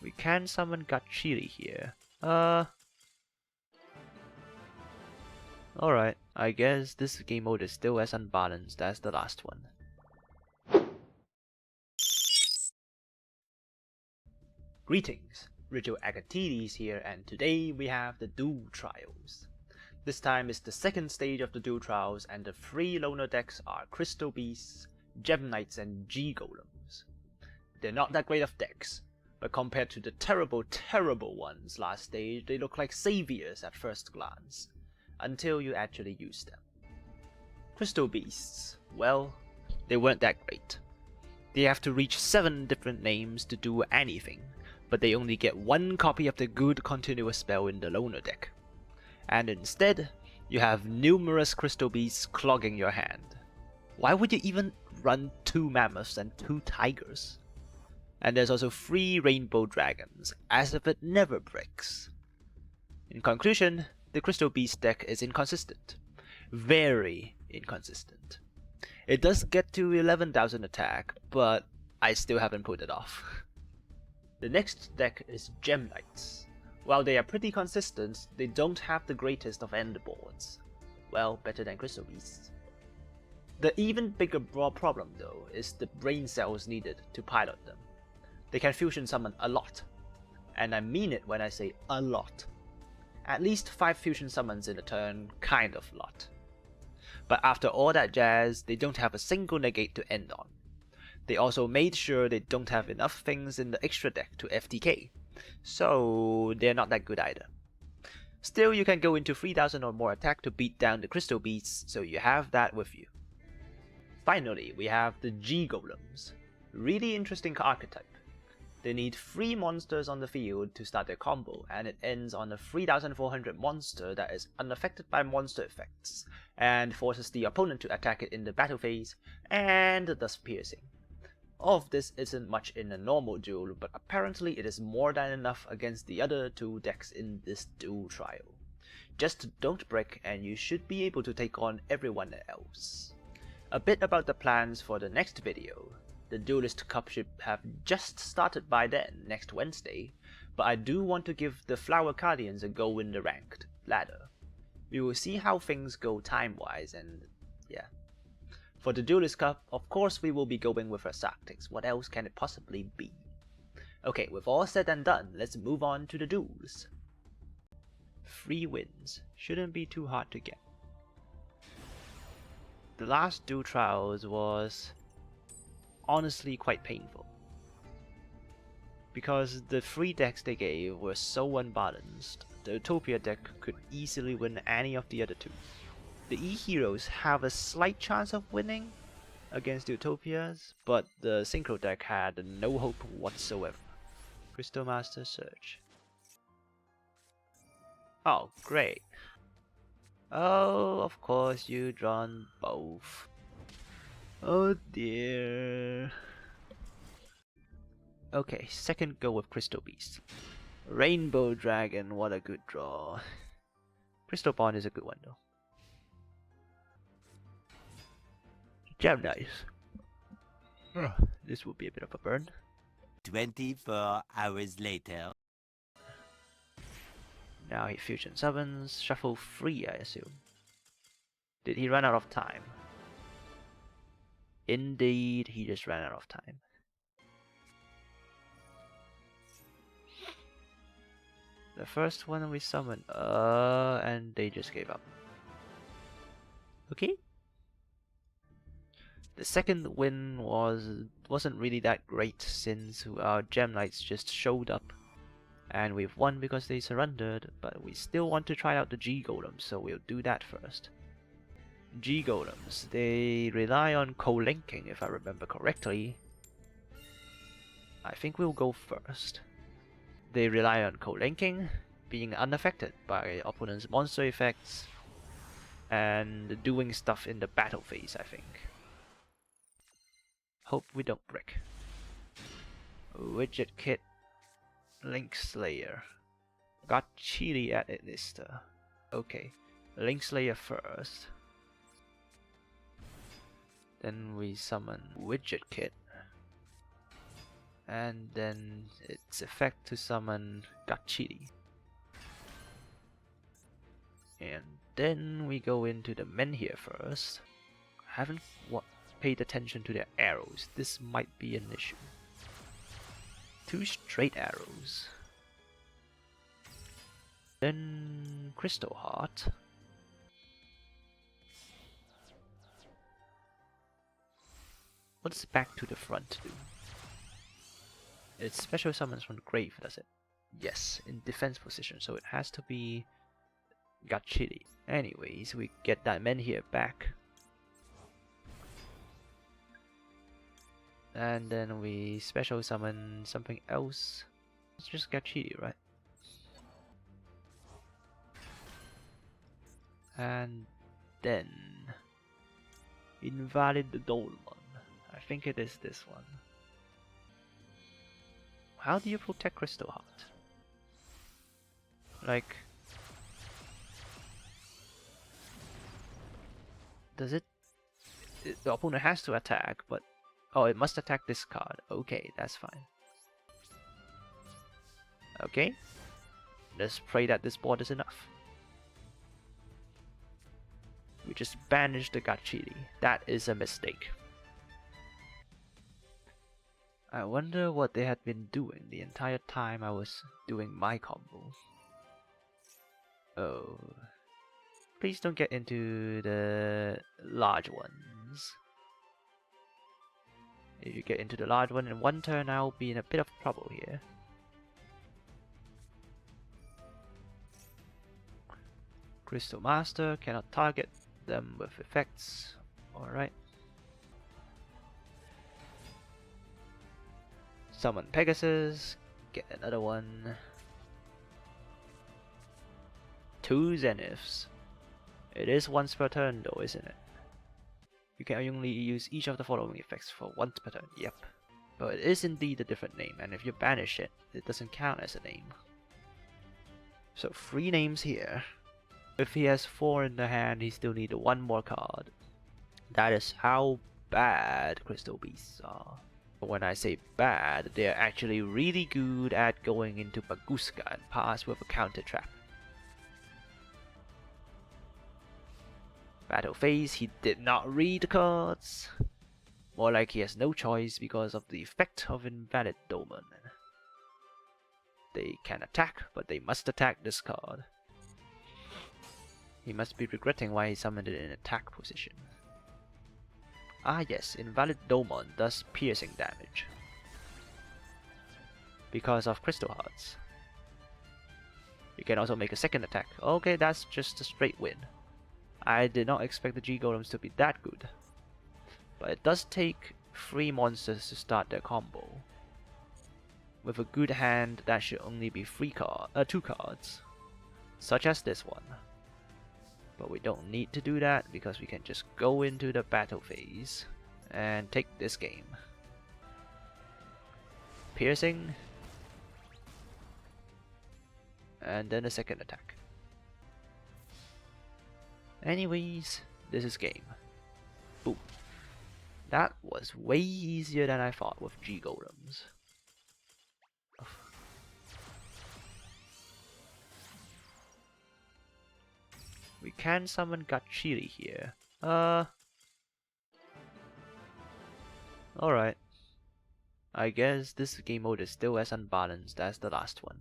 We can summon Gachiri here. Alright, I guess this game mode is still as unbalanced as the last one. Greetings, Rigil Agateiades here, and today we have the Duel Trials. This time is the second stage of the Duel Trials, and the 3 loner decks are Crystal Beasts, Gem Knights, and Golems. They're not that great of decks, but compared to the terrible ones last stage, they look like saviors at first glance, until you actually use them. Crystal Beasts, well, they weren't that great. They have to reach 7 different names to do anything, but they only get 1 copy of the good continuous spell in the loner deck. And instead, you have numerous Crystal Beasts clogging your hand. Why would you even run 2 Mammoths and 2 Tigers? And there's also 3 Rainbow Dragons, as if it never breaks. In conclusion, the Crystal Beast deck is inconsistent. Very inconsistent. It does get to 11,000 attack, but I still haven't pulled it off. The next deck is Gem Knights. While they are pretty consistent, they don't have the greatest of end boards. Well, better than Crystal Beasts. The even bigger problem though is the brain cells needed to pilot them. They can fusion summon a lot, and I mean it when I say a lot. At least 5 fusion summons in a turn, kind of lot. But after all that jazz, they don't have a single negate to end on. They also made sure they don't have enough things in the extra deck to FTK, so they're not that good either. Still, you can go into 3000 or more attack to beat down the Crystal Beasts, so you have that with you. Finally, we have the Golems. Really interesting archetype. They need 3 monsters on the field to start their combo, and it ends on a 3400 monster that is unaffected by monster effects, and forces the opponent to attack it in the battle phase, and does piercing. All of this isn't much in a normal duel, but apparently it is more than enough against the other 2 decks in this Duel Trial. Just don't break and you should be able to take on everyone else. A bit about the plans for the next video. The Duelist Cup should have just started by then, next Wednesday, but I do want to give the Flower Guardians a go in the ranked ladder. We will see how things go time-wise, and yeah. For the Duelist Cup, of course we will be going with our tactics. What else can it possibly be? Okay, with all said and done, let's move on to the duels. 3 wins. Shouldn't be too hard to get. The last Duel Trials was honestly quite painful, because the 3 decks they gave were so unbalanced. The Utopia deck could easily win any of the other 2. The E-Heroes have a slight chance of winning against the Utopias, but the Synchro deck had no hope whatsoever. Crystal Master Search. Oh, great. Oh, of course you drawn both. Oh dear. Okay, second go with Crystal Beast. Rainbow Dragon, what a good draw. Crystal Bond is a good one though. Gem Knights. This will be a bit of a burn. 24 hours later. Now he fusion summons, shuffle 3 I assume. Did he run out of time? Indeed, he just ran out of time. The first one we summoned, and they just gave up. Okay. The second win wasn't really that great, since our Gem Knights just showed up. And we've won because they surrendered, but we still want to try out the Golems, so we'll do that first. Golems, they rely on co-linking if I remember correctly. I think we'll go first. They rely on co-linking, being unaffected by opponent's monster effects, and doing stuff in the battle phase, I think. Hope we don't break. Widget Kit, Link Slayer. Got Chili at it lister. Okay, Link Slayer first. Then we summon Widget Kit. And then its effect to summon Gachiri. And then we go into the men here first. I haven't paid attention to their arrows. This might be an issue. 2 straight arrows. Then Crystal Heart. What's back to the front do? It special summons from the grave, does it? Yes, in defense position, so it has to be Gachiri. Anyways, we get that men here back. And then we special summon something else. It's just Gachiri, right? And then invalid the Dolman. I think it is this one. How do you protect Crystal Heart? Like, does it? The opponent has to attack, but oh, it must attack this card. Okay, that's fine. Okay, let's pray that this board is enough. We just banished the Gachiri. That is a mistake. I wonder what they had been doing the entire time I was doing my combo. Oh. Please don't get into the large ones. If you get into the large one in one turn, I'll be in a bit of trouble here. Crystal Master cannot target them with effects. Alright. Summon Pegasus, get another one. 2 Zeniths. It is once per turn though, isn't it? You can only use each of the following effects for once per turn, yep. But it is indeed a different name, and if you banish it, it doesn't count as a name. So 3 names here. If he has 4 in the hand, he still needs 1 more card. That is how bad Crystal Beasts are. When I say bad, they're actually really good at going into Baguska and pass with a counter trap. Battle phase, he did not read the cards. More like he has no choice because of the effect of Invalid Dolmen. They can attack, but they must attack this card. He must be regretting why he summoned it in attack position. Ah yes, Invalid Dolmen does piercing damage. Because of Crystal Hearts. You can also make a second attack. Okay, that's just a straight win. I did not expect the G-Golems to be that good. But it does take 3 monsters to start their combo. With a good hand, that should only be 2 cards. Such as this one. But we don't need to do that because we can just go into the battle phase and take this game. Piercing. And then a second attack. Anyways, this is game. Boom. That was way easier than I thought with G-Golems. We can summon Gachiri here. Alright. I guess this game mode is still as unbalanced as the last one.